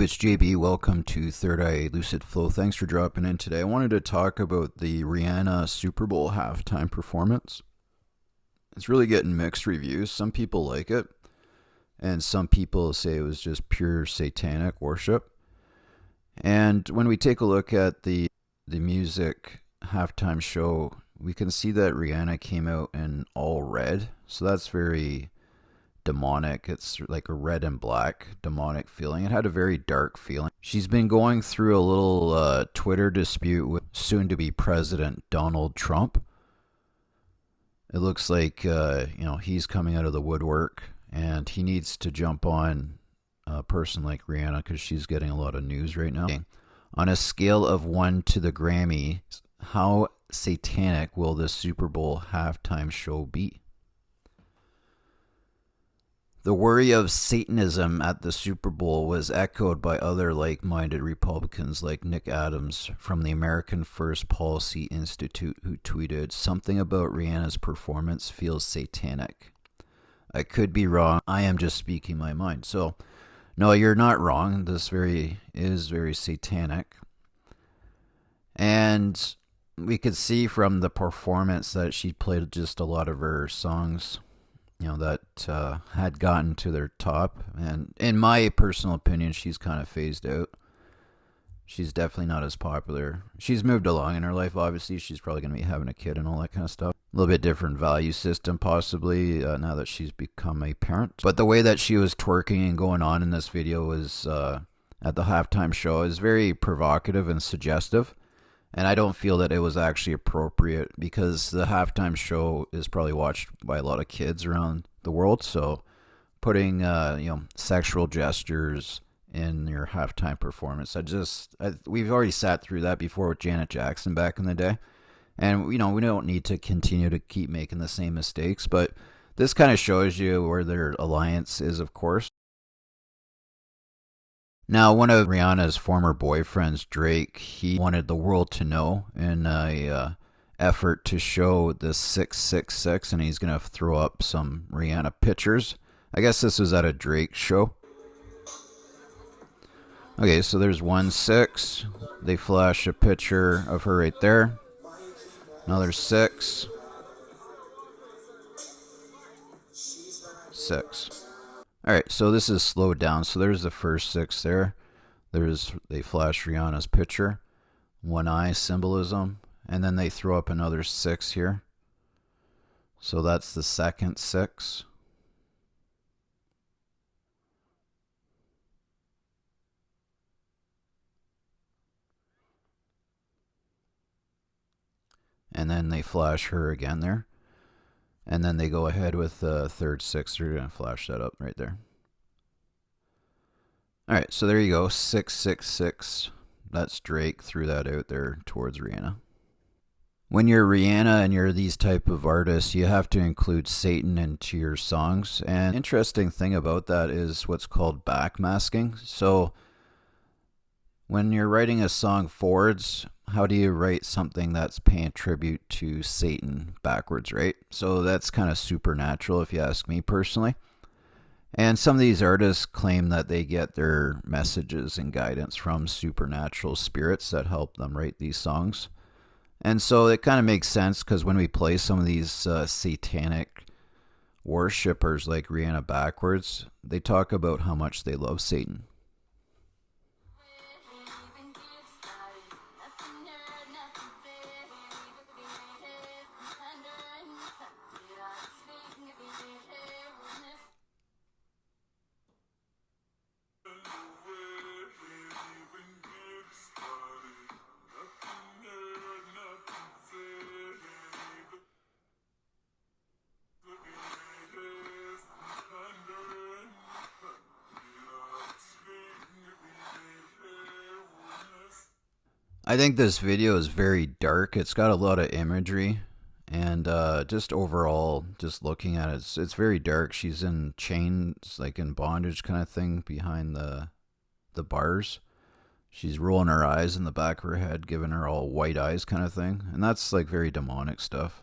It's JB. Welcome to Third Eye Lucid Flow. Thanks for dropping in today. I wanted to talk about the Rihanna Super Bowl halftime performance. It's really getting mixed reviews. Some people like it, and some people say it was just pure satanic worship. And when we take a look at the music halftime show, we can see that Rihanna came out in all red. So that's very demonic. It's like a red and black demonic feeling. It had a very dark feeling. She's been going through a little Twitter dispute with soon to be President Donald Trump. It looks like he's coming out of the woodwork, and he needs to jump on a person like Rihanna because she's getting a lot of news right now. On a scale of 1 to the Grammy, how satanic will the Super Bowl halftime show be? The worry of Satanism at the Super Bowl was echoed by other like-minded Republicans like Nick Adams from the American First Policy Institute, who tweeted, "Something about Rihanna's performance feels satanic. I could be wrong. I am just speaking my mind." So, no, you're not wrong. This is very satanic. And we could see from the performance that she played just a lot of her songs that had gotten to their top. And in my personal opinion, she's kind of phased out. She's definitely not as popular. She's moved along in her life, obviously. She's probably going to be having a kid and all that kind of stuff. A little bit different value system, possibly, now that she's become a parent. But the way that she was twerking and going on in this video was at the halftime show is very provocative and suggestive. And I don't feel that it was actually appropriate because the halftime show is probably watched by a lot of kids around the world. So putting sexual gestures in your halftime performance, we've already sat through that before with Janet Jackson back in the day. And we don't need to continue to keep making the same mistakes. But this kind of shows you where their alliance is, of course. Now, one of Rihanna's former boyfriends, Drake, he wanted the world to know in a effort to show the 666, and he's going to throw up some Rihanna pictures. I guess this was at a Drake show. Okay, so there's 1-6. They flash a picture of her right there. Another 6. 6. Alright, so this is slowed down. So there's the first 6 there. They flash Rihanna's picture. One eye, symbolism. And then they throw up another 6 here. So that's the second 6. And then they flash her again there. And then they go ahead with the third 6. They're going to flash that up right there. Alright, so there you go. 666. That's Drake. Threw that out there towards Rihanna. When you're Rihanna and you're these type of artists, you have to include Satan into your songs. And interesting thing about that is what's called backmasking. So when you're writing a song forwards, how do you write something that's paying tribute to Satan backwards, right? So that's kind of supernatural if you ask me personally. And some of these artists claim that they get their messages and guidance from supernatural spirits that help them write these songs. And so it kind of makes sense because when we play some of these satanic worshippers like Rihanna backwards, they talk about how much they love Satan. I think this video is very dark. It's got a lot of imagery, and just overall, just looking at it, it's very dark. She's in chains, like in bondage kind of thing, behind the bars. She's rolling her eyes in the back of her head, giving her all white eyes kind of thing, and that's like very demonic stuff.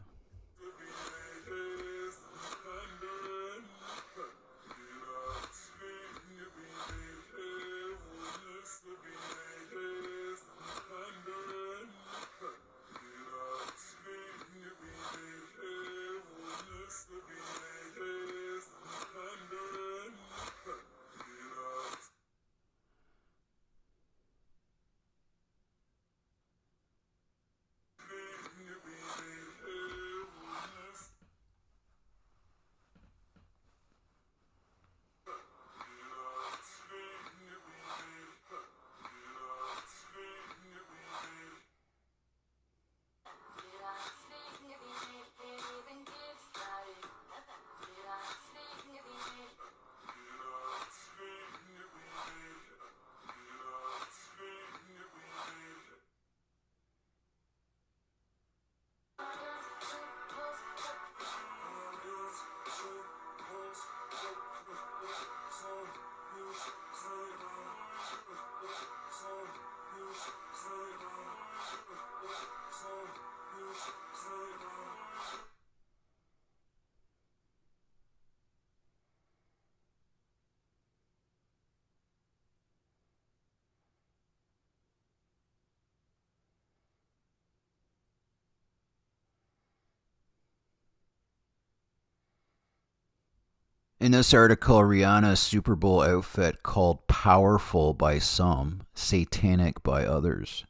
In this article, Rihanna's Super Bowl outfit called powerful by some, satanic by others.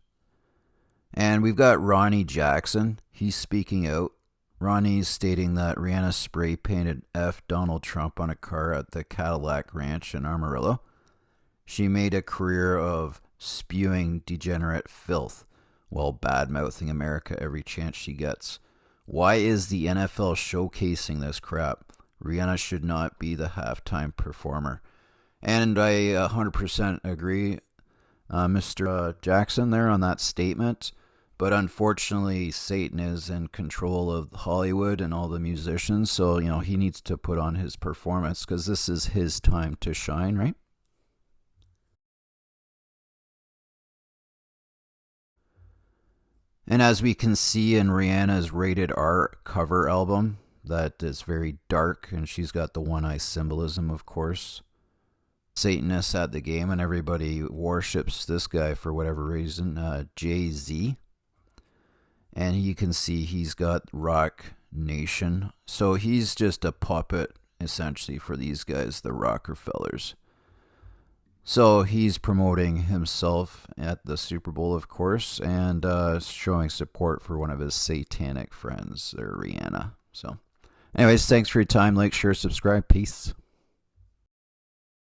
And we've got Ronnie Jackson. He's speaking out. Ronnie's stating that Rihanna spray painted F Donald Trump on a car at the Cadillac Ranch in Amarillo. She made a career of spewing degenerate filth while bad mouthing America every chance she gets. Why is the NFL showcasing this crap? Rihanna should not be the halftime performer. And I 100% agree, Mr. Jackson, there on that statement. But unfortunately, Satan is in control of Hollywood and all the musicians. So, he needs to put on his performance because this is his time to shine, right? And as we can see in Rihanna's Rated R cover album, that is very dark, and she's got the one eye symbolism, of course. Satanists at the game, and everybody worships this guy for whatever reason, Jay-Z. And you can see he's got Rock Nation. So he's just a puppet, essentially, for these guys, the Rockefellers. So he's promoting himself at the Super Bowl, of course, and showing support for one of his satanic friends, Rihanna. So, anyways, thanks for your time. Like, share, subscribe. Peace.